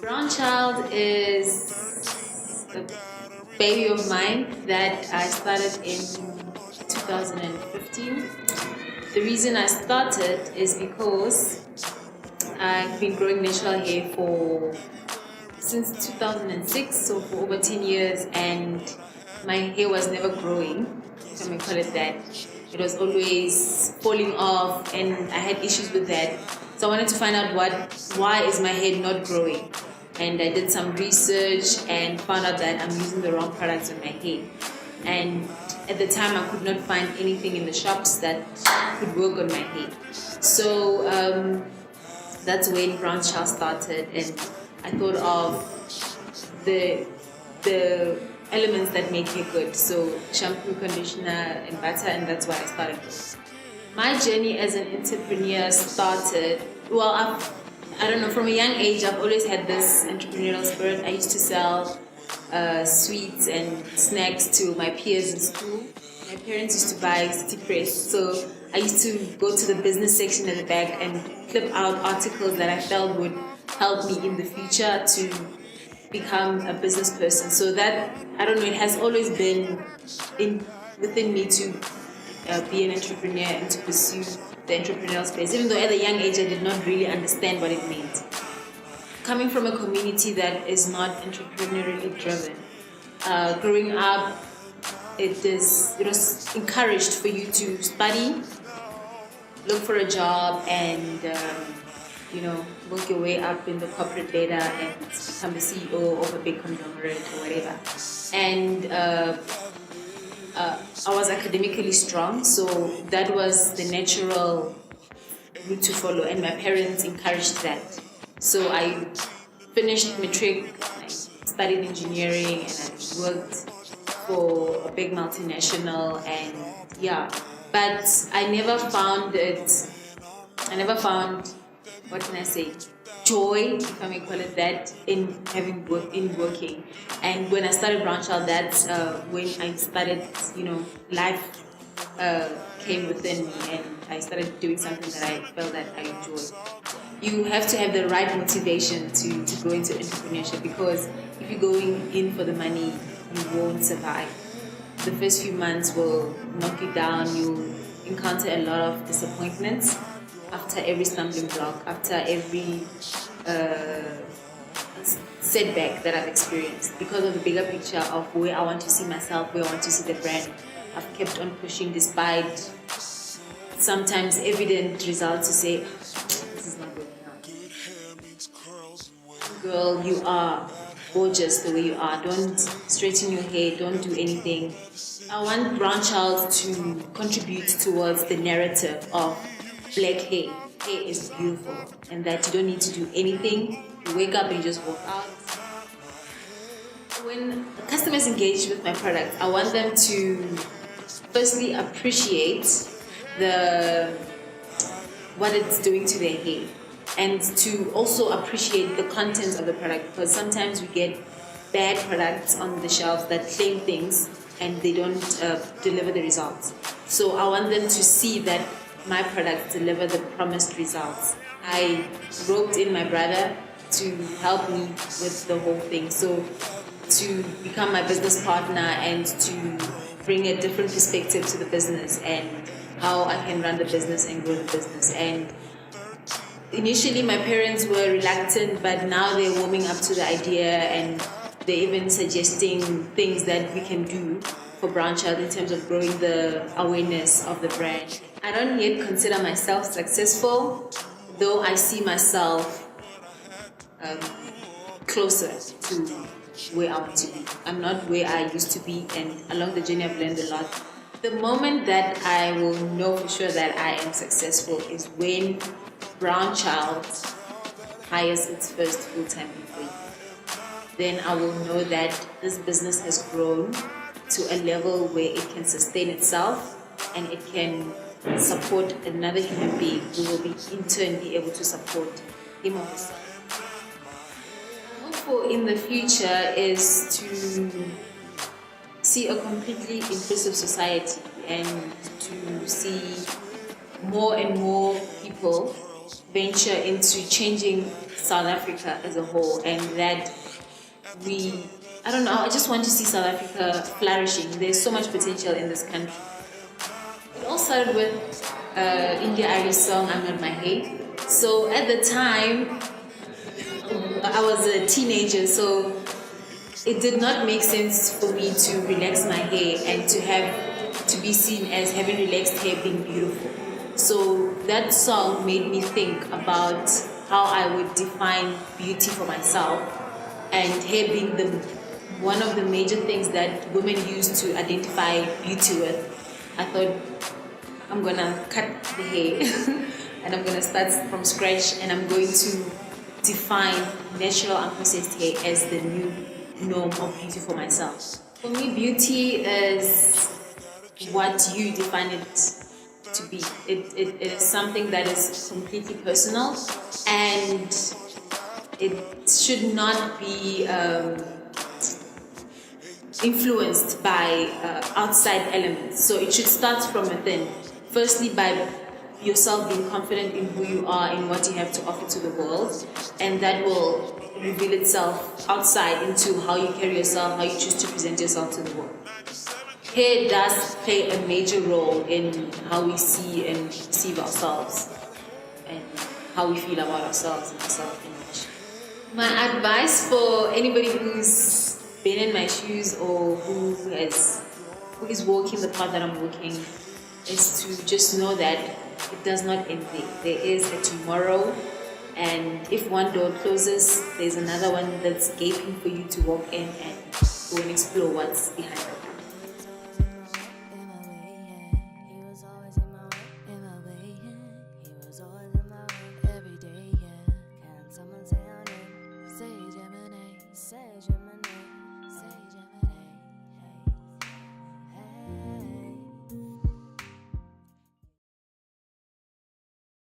Brown Child is a baby of mine that I started in 2015. The reason I started is because I've been growing natural hair for since 2006, so for over 10 years, and my hair was never growing, if I may call it that. It was always falling off, and I had issues with that. So I wanted to find out why is my hair not growing, and I did some research and found out that I'm using the wrong products on my hair. And at the time, I could not find anything in the shops that could work on my hair. So that's when Brown Child started, and I thought of the elements that make hair good. So shampoo, conditioner, and butter, and that's why I started. My journey as an entrepreneur started. Well, I don't know. From a young age, I've always had this entrepreneurial spirit. I used to sell sweets and snacks to my peers in school. My parents used to buy City Press, so I used to go to the business section at the back and clip out articles that I felt would help me in the future to become a business person. So that, I don't know, it has always been within me to be an entrepreneur and to pursue the entrepreneurial space, even though at a young age I did not really understand what it meant. Coming from a community that is not entrepreneurially driven, growing up, it was encouraged for you to study, look for a job, and work your way up in the corporate ladder and become the CEO of a big conglomerate or whatever. And I was academically strong, so that was the natural route to follow, and my parents encouraged that. So I finished matric, I studied engineering, and I worked for a big multinational, and but I never found what can I say, joy, if I may call it that, in working. And when I started Brown Child, that's when I started, life came within me, and I started doing something that I felt that I enjoyed. You have to have the right motivation to go into entrepreneurship, because if you're going in for the money, you won't survive. The first few months will knock you down. You'll encounter a lot of disappointments after every stumbling block, after every setback that I've experienced, because of the bigger picture of where I want to see myself, where I want to see the brand. I've kept on pushing despite sometimes evident results to say, this is not working out. Girl, you are gorgeous the way you are. Don't straighten your hair, don't do anything. I want Brown Child to contribute towards the narrative of black hair. Hair is beautiful, and that you don't need to do anything. You wake up and you just walk out. When customers engage with my product, I want them to firstly appreciate what it's doing to their hair, and to also appreciate the contents of the product, because sometimes we get bad products on the shelves that claim things and they don't deliver the results. So I want them to see that my products deliver the promised results. I roped in my brother to help me with the whole thing, so to become my business partner and to bring a different perspective to the business and how I can run the business and grow the business. And initially my parents were reluctant, but now they're warming up to the idea, and they're even suggesting things that we can do for Brown Child in terms of growing the awareness of the brand. I don't yet consider myself successful, though I see myself closer to where I want to be. I'm not where I used to be, and along the journey I've learned a lot. The moment that I will know for sure that I am successful is when Brown Child hires its first full-time employee. Then I will know that this business has grown to a level where it can sustain itself and it can support another human being who will be in turn be able to support him or herself. What I hope for in the future is to see a completely inclusive society and to see more and more people venture into changing South Africa as a whole, and that I don't know, I just want to see South Africa flourishing. There's so much potential in this country. It all started with India Irish song I'm Not My Hair. So at the time, I was a teenager, so it did not make sense for me to relax my hair and to be seen as having relaxed hair being beautiful. So that song made me think about how I would define beauty for myself, and hair being one of the major things that women use to identify beauty with. I thought, I'm gonna cut the hair and I'm gonna start from scratch, and I'm going to define natural unprocessed hair as the new norm of beauty for myself. For me, beauty is what you define it to be. It is something that is completely personal, and it should not be influenced by outside elements. So it should start from within. Firstly, by yourself being confident in who you are and what you have to offer to the world, and that will reveal itself outside into how you carry yourself, how you choose to present yourself to the world. Hair does play a major role in how we see and perceive ourselves and how we feel about ourselves and our self-image. My advice for anybody who's been in my shoes or who is walking the path that I'm walking is to just know that it does not end there. There is a tomorrow, and if one door closes, there's another one that's gaping for you to walk in and go and explore what's behind it. Say Gemini, say Gemini.